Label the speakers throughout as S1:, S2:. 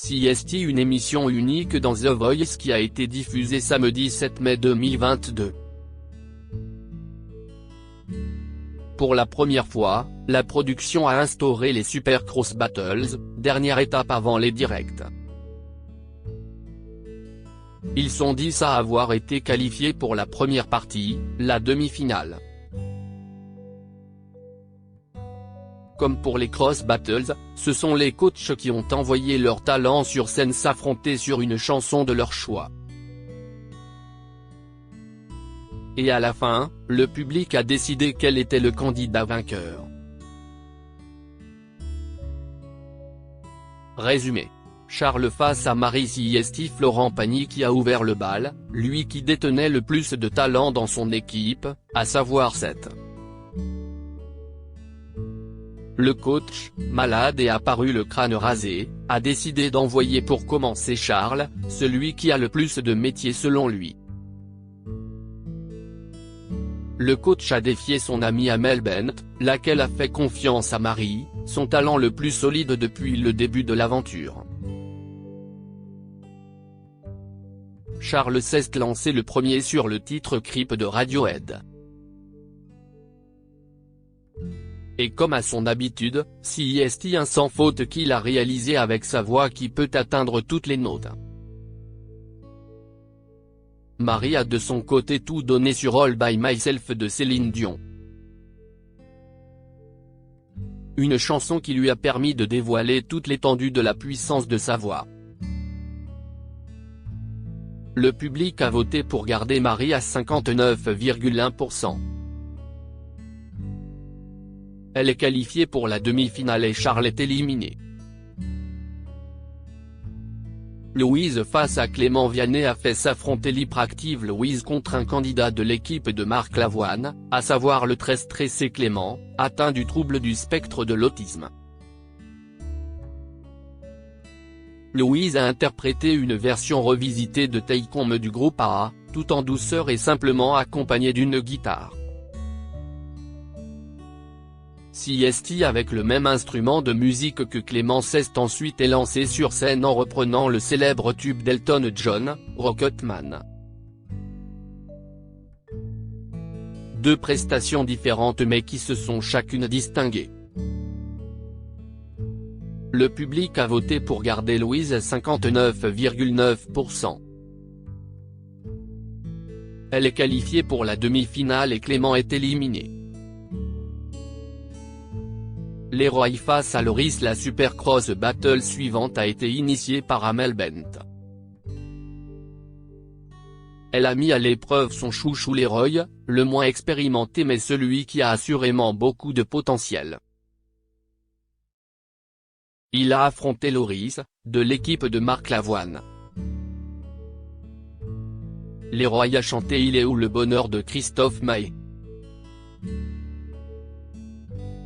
S1: CST, une émission unique dans The Voice qui a été diffusée samedi 7 mai 2022. Pour la première fois, la production a instauré les Supercross Battles, dernière étape avant les directs. Ils sont 10 à avoir été qualifiés pour la première partie, la demi-finale. Comme pour les Cross Battles, ce sont les coachs qui ont envoyé leur talent sur scène s'affronter sur une chanson de leur choix. Et à la fin, le public a décidé quel était le candidat vainqueur. Résumé. Charles face à Marie CST. Florent Pagny qui a ouvert le bal, lui qui détenait le plus de talent dans son équipe, à savoir 7. Le coach, malade et apparu le crâne rasé, a décidé d'envoyer pour commencer Charles, celui qui a le plus de métier selon lui. Le coach a défié son amie Amel Bent, laquelle a fait confiance à Marie, son talent le plus solide depuis le début de l'aventure. Charles s'est lancé le premier sur le titre Creep de Radiohead. Et comme à son habitude, CST un sans faute qu'il a réalisé avec sa voix qui peut atteindre toutes les notes. Marie a de son côté tout donné sur All By Myself de Céline Dion. Une chanson qui lui a permis de dévoiler toute l'étendue de la puissance de sa voix. Le public a voté pour garder Marie à 59,1%. Elle est qualifiée pour la demi-finale et Charles est éliminé. Louise face à Clément Vianney a fait s'affronter l'hyperactive Louise contre un candidat de l'équipe de Marc Lavoine, à savoir le très stressé Clément, atteint du trouble du spectre de l'autisme. Louise a interprété une version revisitée de Take On Me du groupe A, tout en douceur et simplement accompagnée d'une guitare. CST avec le même instrument de musique que Clément s'est ensuite élancé sur scène en reprenant le célèbre tube d'Elton John, Rocketman. Deux prestations différentes mais qui se sont chacune distinguées. Le public a voté pour garder Louise à 59,9%. Elle est qualifiée pour la demi-finale et Clément est éliminé. Leroy face à Loris. La Supercross Battle suivante a été initiée par Amel Bent. Elle a mis à l'épreuve son chouchou Leroy, le moins expérimenté mais celui qui a assurément beaucoup de potentiel. Il a affronté Loris, de l'équipe de Marc Lavoine. Leroy a chanté Il est où le bonheur de Christophe Maé.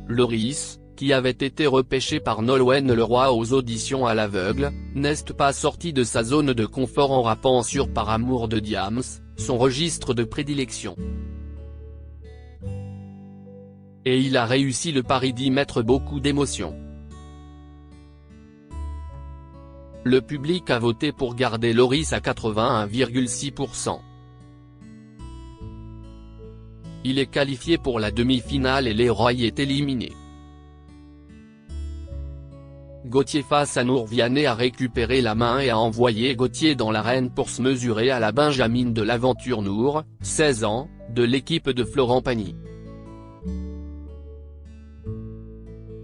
S1: Loris, qui avait été repêché par Nolwenn Leroy aux auditions à l'aveugle, n'est pas sorti de sa zone de confort en rappant sur Par amour de Diams, son registre de prédilection. Et il a réussi le pari d'y mettre beaucoup d'émotion. Le public a voté pour garder Loris à 81,6%. Il est qualifié pour la demi-finale et Leroy est éliminé. Gauthier face à Nour. Vianney a récupéré la main et a envoyé Gauthier dans l'arène pour se mesurer à la Benjamine de l'aventure Nour, 16 ans, de l'équipe de Florent Pagny.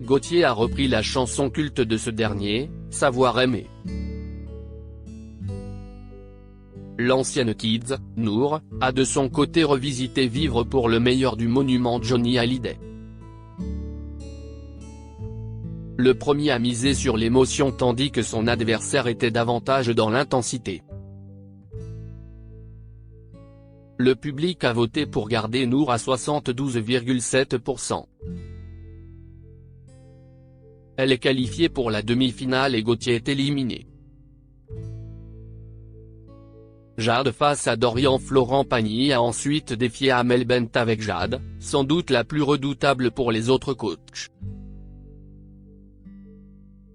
S1: Gauthier a repris la chanson culte de ce dernier, Savoir aimer. L'ancienne Kids, Nour, a de son côté revisité Vivre pour le meilleur du monument Johnny Hallyday. Le premier a misé sur l'émotion tandis que son adversaire était davantage dans l'intensité. Le public a voté pour garder Nour à 72,7%. Elle est qualifiée pour la demi-finale et Gauthier est éliminé. Jade face à Dorian. Florent Pagny a ensuite défié Amel Bent avec Jade, sans doute la plus redoutable pour les autres coachs.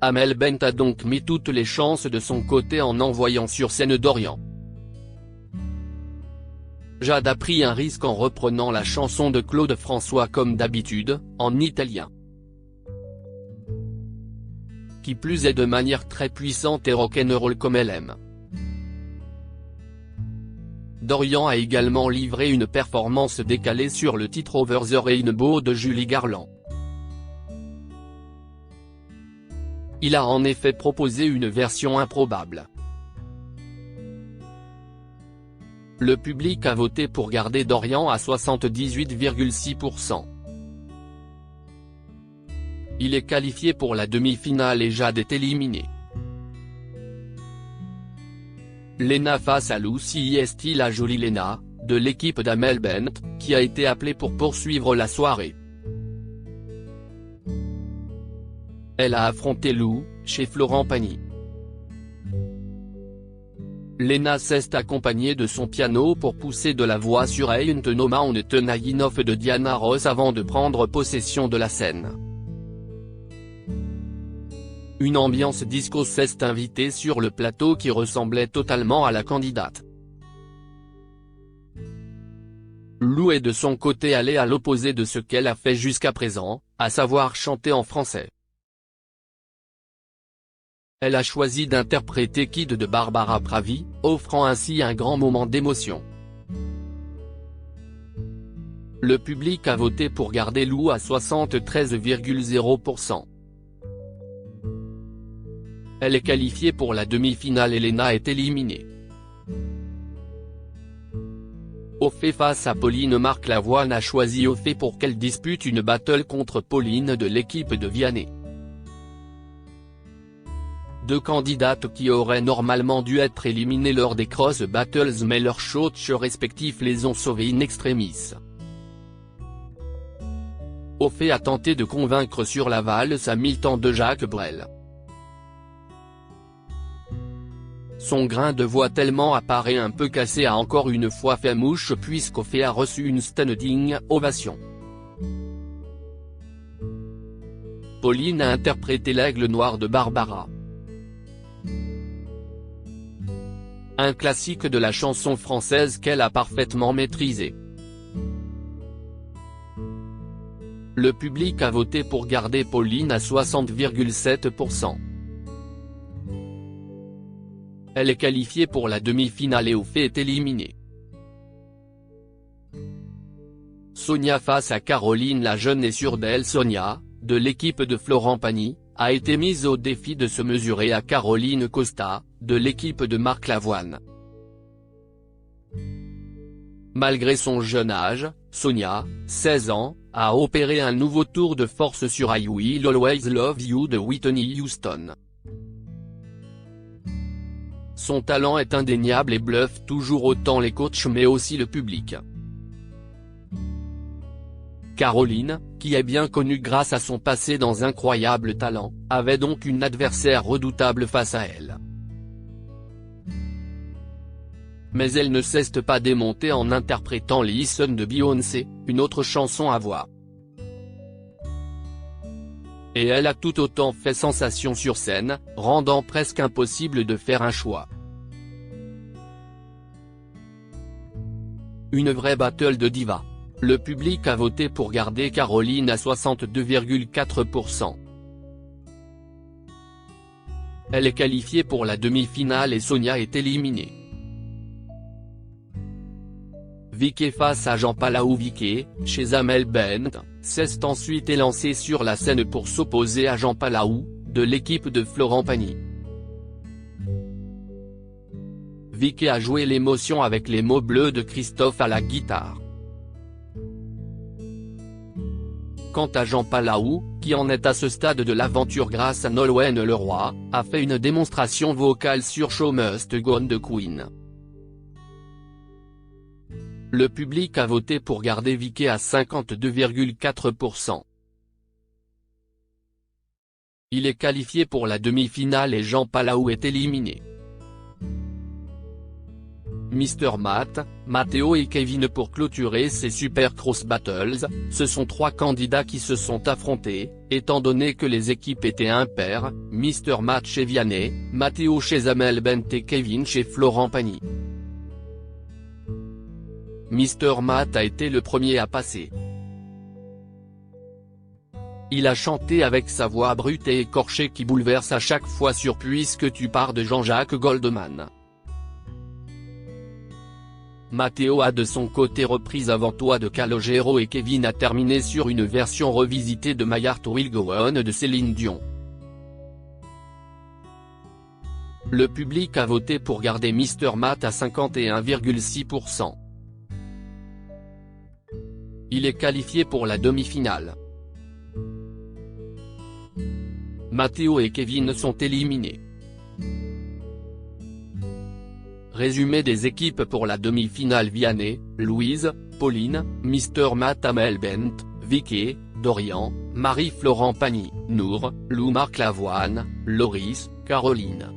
S1: Amel Bent a donc mis toutes les chances de son côté en envoyant sur scène Dorian. Jade a pris un risque en reprenant la chanson de Claude François comme d'habitude, en italien. Qui plus est de manière très puissante et rock'n'roll comme elle aime. Dorian a également livré une performance décalée sur le titre Over the Rainbow de Julie Garland. Il a en effet proposé une version improbable. Le public a voté pour garder Dorian à 78,6%. Il est qualifié pour la demi-finale et Jade est éliminé. Lena face à Lucy est la jolie Lena, de l'équipe d'Amel Bent, qui a été appelée pour poursuivre la soirée. Elle a affronté Lou, chez Florent Pagny. Lena s'est accompagnée de son piano pour pousser de la voix sur Ain't No Mountain High Enough de Diana Ross avant de prendre possession de la scène. Une ambiance disco s'est invitée sur le plateau qui ressemblait totalement à la candidate. Lou est de son côté allée à l'opposé de ce qu'elle a fait jusqu'à présent, à savoir chanter en français. Elle a choisi d'interpréter Kid de Barbara Pravi, offrant ainsi un grand moment d'émotion. Le public a voté pour garder Lou à 73,0%. Elle est qualifiée pour la demi-finale et Lena est éliminée. Ophé face à Pauline. Marc Lavoine a choisi Ophé pour qu'elle dispute une battle contre Pauline de l'équipe de Vianney. Deux candidates qui auraient normalement dû être éliminées lors des cross battles mais leurs coachs respectifs les ont sauvées in extremis. Ophé a tenté de convaincre sur la valse à 1000 temps de Jacques Brel. Son grain de voix tellement apparaît un peu cassé a encore une fois fait mouche puisqu'Ophé a reçu une standing ovation. Pauline a interprété l'Aigle Noir de Barbara. Un classique de la chanson française qu'elle a parfaitement maîtrisé. Le public a voté pour garder Pauline à 60,7%. Elle est qualifiée pour la demi-finale et Ophé est éliminée. Sonia face à Caroline. La jeune et sûre d'elle Sonia, de l'équipe de Florent Pagny, a été mise au défi de se mesurer à Caroline Costa, de l'équipe de Marc Lavoine. Malgré son jeune âge, Sonia, 16 ans, a opéré un nouveau tour de force sur I Will Always Love You de Whitney Houston. Son talent est indéniable et bluffe toujours autant les coachs mais aussi le public. Caroline, qui est bien connue grâce à son passé dans Incroyable Talent, avait donc une adversaire redoutable face à elle. Mais elle ne cesse pas démonter en interprétant Listen de Beyoncé, une autre chanson à voix. Et elle a tout autant fait sensation sur scène, rendant presque impossible de faire un choix. Une vraie battle de diva. Le public a voté pour garder Caroline à 62,4%. Elle est qualifiée pour la demi-finale et Sonia est éliminée. Vicky face à Jean Palahou. Vicky, chez Amel Bent, s'est ensuite élancée sur la scène pour s'opposer à Jean Palahou, de l'équipe de Florent Pagny. Vicky a joué l'émotion avec les mots bleus de Christophe à la guitare. Quant à Jean Palahou, qui en est à ce stade de l'aventure grâce à Nolwenn Leroy, a fait une démonstration vocale sur Show Must Go On de Queen. Le public a voté pour garder Vicky à 52,4%. Il est qualifié pour la demi-finale et Jean Palahou est éliminé. Mr. Matt, Matteo et Kevin pour clôturer ces Super Cross Battles. Ce sont 3 candidats qui se sont affrontés, étant donné que les équipes étaient impaires, Mr. Matt chez Vianney, Matteo chez Amel Bent et Kevin chez Florent Pagny. Mr. Matt a été le premier à passer. Il a chanté avec sa voix brute et écorchée qui bouleverse à chaque fois sur Puisque tu pars de Jean-Jacques Goldman. Matteo a de son côté repris Avant toi de Calogero et Kevin a terminé sur une version revisitée de My Heart Will Go On de Céline Dion. Le public a voté pour garder Mr. Matt à 51,6%. Il est qualifié pour la demi-finale. Matteo et Kevin sont éliminés. Résumé des équipes pour la demi-finale: Vianney, Louise, Pauline, Mr. Matt, Amel Bent, Vicky, Dorian, Marie-Florent Pagny, Nour, Lou, Marc Lavoine, Loris, Caroline.